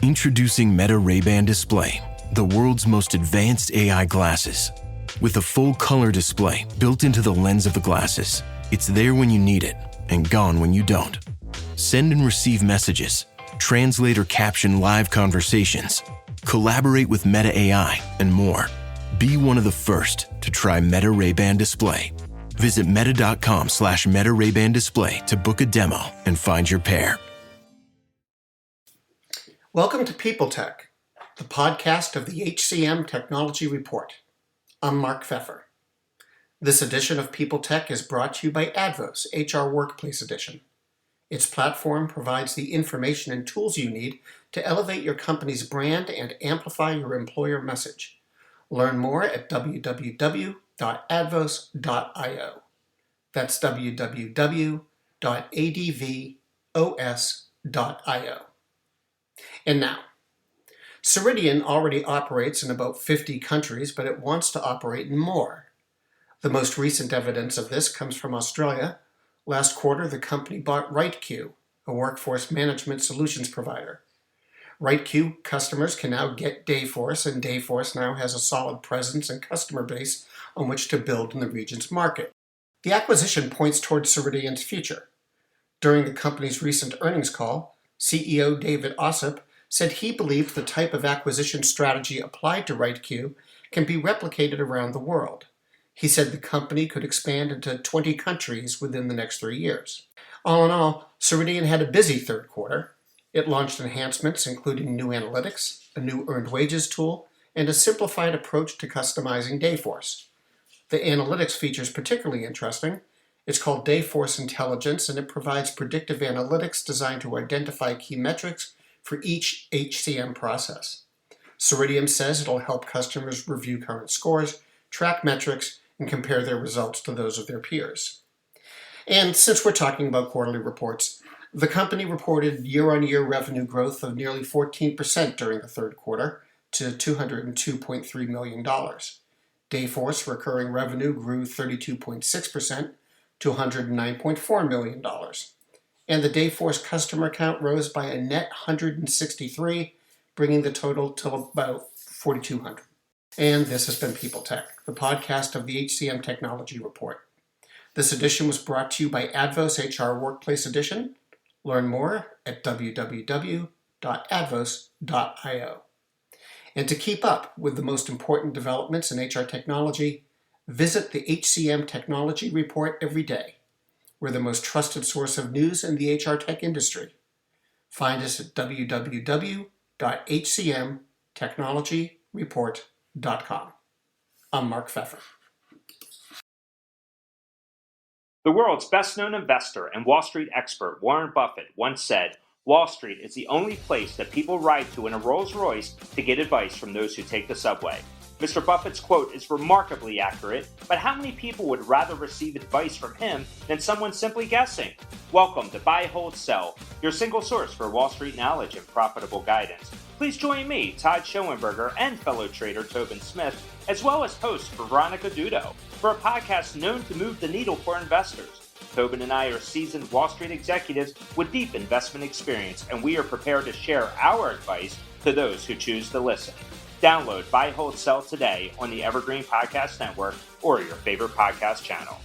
Introducing Meta Ray-Ban Display, the world's most advanced AI glasses. With a full color display built into the lens of the glasses, it's there when you need it and gone when you don't. Send and receive messages, translate or caption live conversations, collaborate with Meta AI, and more. Be one of the first to try Meta Ray-Ban Display. Visit meta.com/Meta Ray-Ban Display to book a demo and find your pair. Welcome to People Tech, the podcast of the HCM Technology Report. I'm Mark Pfeffer. This edition of People Tech is brought to you by Advos HR Workplace Edition. Its platform provides the information and tools you need to elevate your company's brand and amplify your employer message. Learn more at www.advos.io. That's www.advos.io. And now, Ceridian already operates in about 50 countries, but it wants to operate in more. The most recent evidence of this comes from Australia. Last quarter, the company bought RightQ, a workforce management solutions provider. RightQ customers can now get Dayforce, and Dayforce now has a solid presence and customer base on which to build in the region's market. The acquisition points towards Ceridian's future. During the company's recent earnings call, CEO David Ossip said he believed the type of acquisition strategy applied to RightQ can be replicated around the world. He said the company could expand into 20 countries within the next 3 years. All in all, Ceridian had a busy third quarter. It launched enhancements including new analytics, a new earned wages tool, and a simplified approach to customizing Dayforce. The analytics feature is particularly interesting. It's called Dayforce Intelligence, and it provides predictive analytics designed to identify key metrics for each HCM process. Ceridian says it'll help customers review current scores, track metrics, and compare their results to those of their peers. And since we're talking about quarterly reports, the company reported year-on-year revenue growth of nearly 14% during the third quarter to $202.3 million. Dayforce recurring revenue grew 32.6% to $109.4 million. And the Dayforce customer count rose by a net 163, bringing the total to about 4,200. And this has been People Tech, the podcast of the HCM Technology Report. This edition was brought to you by Advos HR Workplace Edition. Learn more at www.advos.io. And to keep up with the most important developments in HR technology, visit the HCM Technology Report every day. We're the most trusted source of news in the HR tech industry. Find us at www.hcmtechnologyreport.com. I'm Mark Pfeffer. The world's best-known investor and Wall Street expert Warren Buffett once said, "Wall Street is the only place that people ride to in a Rolls-Royce to get advice from those who take the subway." Mr. Buffett's quote is remarkably accurate, but how many people would rather receive advice from him than someone simply guessing? Welcome to Buy, Hold, Sell, your single source for Wall Street knowledge and profitable guidance. Please join me, Todd Schoenberger, and fellow trader Tobin Smith, as well as host Veronica Dudo, for a podcast known to move the needle for investors. Tobin and I are seasoned Wall Street executives with deep investment experience, and we are prepared to share our advice to those who choose to listen. Download Buy, Hold, Sell today on the Evergreen Podcast Network or your favorite podcast channel.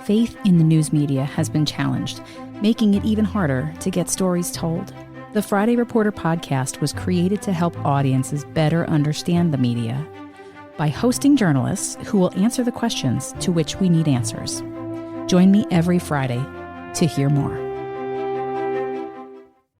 Faith in the news media has been challenged, making it even harder to get stories told. The Friday Reporter podcast was created to help audiences better understand the media by hosting journalists who will answer the questions to which we need answers. Join me every Friday to hear more.